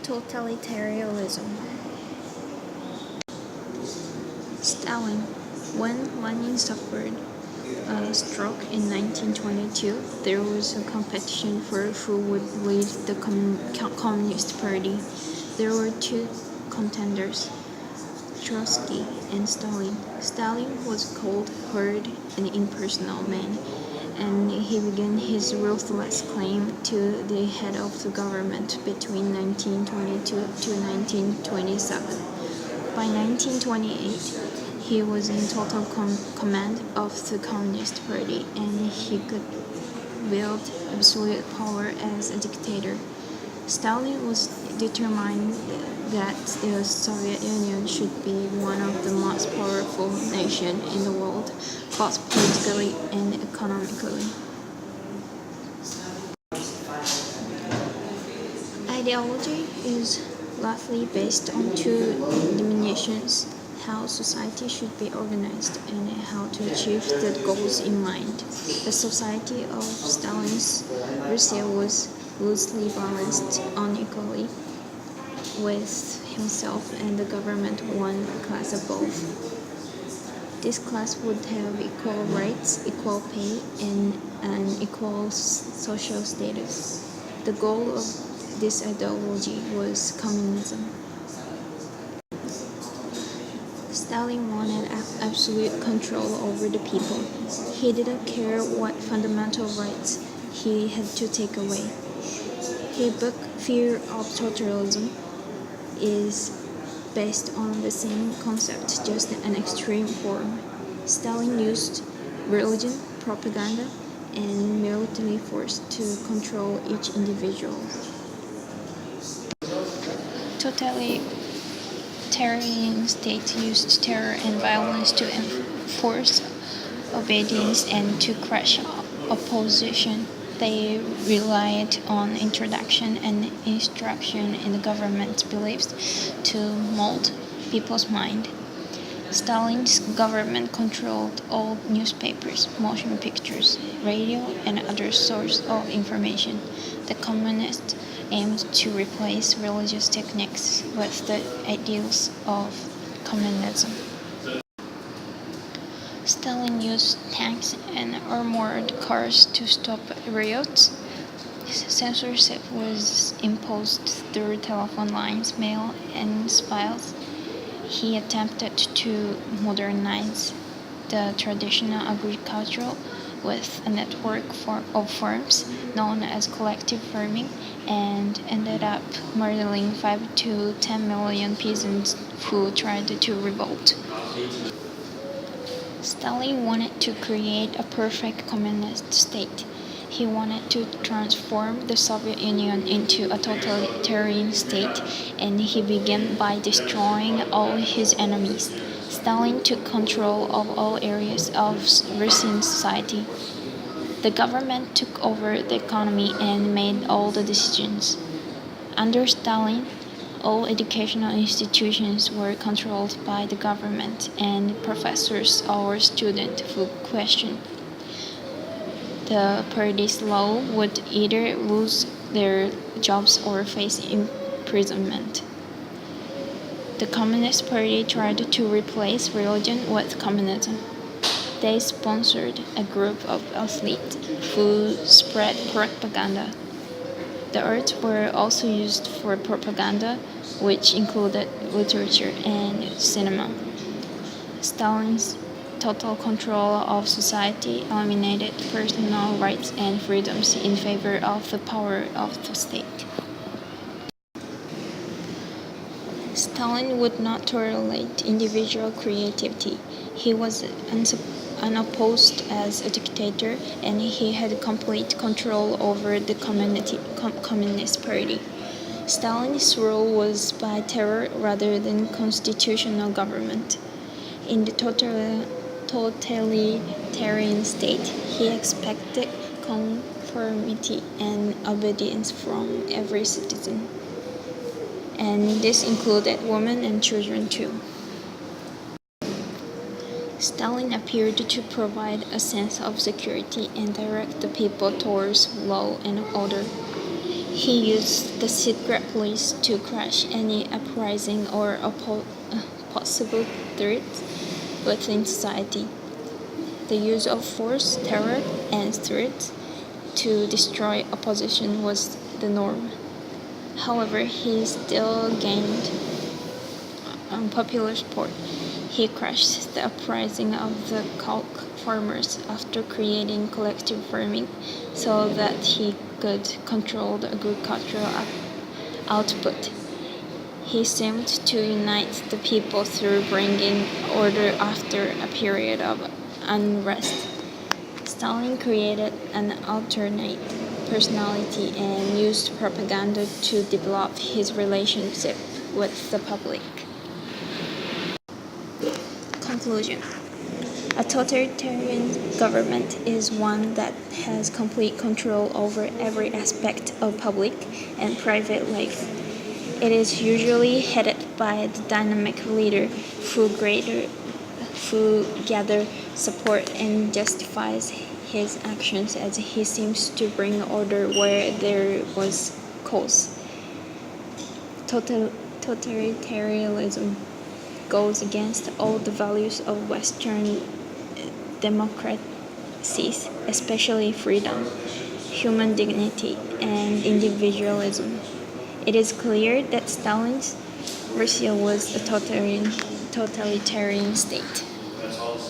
Totalitarianism. Stalin. When Lenin suffered a stroke in 1922, there was a competition for who would lead the Communist Party. There were two contenders, Trotsky and Stalin. Stalin was cold-hearted and impersonal man, and he began his ruthless claim to the head of the government between 1922 to 1927. By 1928, he was in total command of the Communist Party, and he could wield absolute power as a dictator. Stalin was determined that the Soviet Union should be one of the most powerful nations in the world, both politically and economically. Ideology is largely based on two dimensions: how society should be organized and how to achieve the goals in mind. The society of Stalin's Russia was loosely balanced unequally, with himself and the government one class above. This class would have equal rights, equal pay, and an equal social status. The goal of this ideology was communism. Stalin wanted absolute control over the people. He didn't care what fundamental rights he had to take away. His book, Fear of Totalitarianism, is based on the same concept, just an extreme form. Stalin used religion, propaganda, and military force to control each individual. Totalitarian states used terror and violence to enforce obedience and to crush opposition. They relied on introduction and instruction in the government's beliefs to mold people's mind. Stalin's government controlled all newspapers, motion pictures, radio, and other sources of information. The communists aimed to replace religious techniques with the ideals of communism. Stalin used tanks and armored cars to stop riots. Censorship was imposed through telephone lines, mail, and spies. He attempted to modernize the traditional agriculture with a network of farms known as collective farming, and ended up murdering 5 to 10 million peasants who tried to revolt. Stalin wanted to create a perfect communist state. He wanted to transform the Soviet Union into a totalitarian state, and he began by destroying all his enemies. Stalin took control of all areas of Russian society. The government took over the economy and made all the decisions. Under Stalin, all educational institutions were controlled by the government, and professors or students who questioned the party's law would either lose their jobs or face imprisonment. The Communist Party tried to replace religion with communism. They sponsored a group of athletes who spread propaganda. The arts were also used for propaganda, which included literature and cinema. Stalin's total control of society eliminated personal rights and freedoms in favor of the power of the state. Stalin would not tolerate individual creativity. He was unopposed as a dictator, and he had complete control over the Communist Party. Stalin's rule was by terror rather than constitutional government. In the totalitarian state, he expected conformity and obedience from every citizen, and this included women and children too. Stalin appeared to provide a sense of security and direct the people towards law and order. He used the secret police to crush any uprising or possible threat within society. The use of force, terror, and threats to destroy opposition was the norm. However, he still gained popular support. He crushed the uprising of the cow farmers after creating collective farming so that he could control the agricultural output. He seemed to unite the people through bringing order after a period of unrest. Stalin created an alternate personality and used propaganda to develop his relationship with the public. Conclusion. A totalitarian government is one that has complete control over every aspect of public and private life. It is usually headed by a dynamic leader who gathers support and justifies his actions as he seems to bring order where there was chaos. Totalitarianism goes against all the values of Western democracies, especially freedom, human dignity, and individualism. It is clear that Stalin's Russia was a totalitarian state.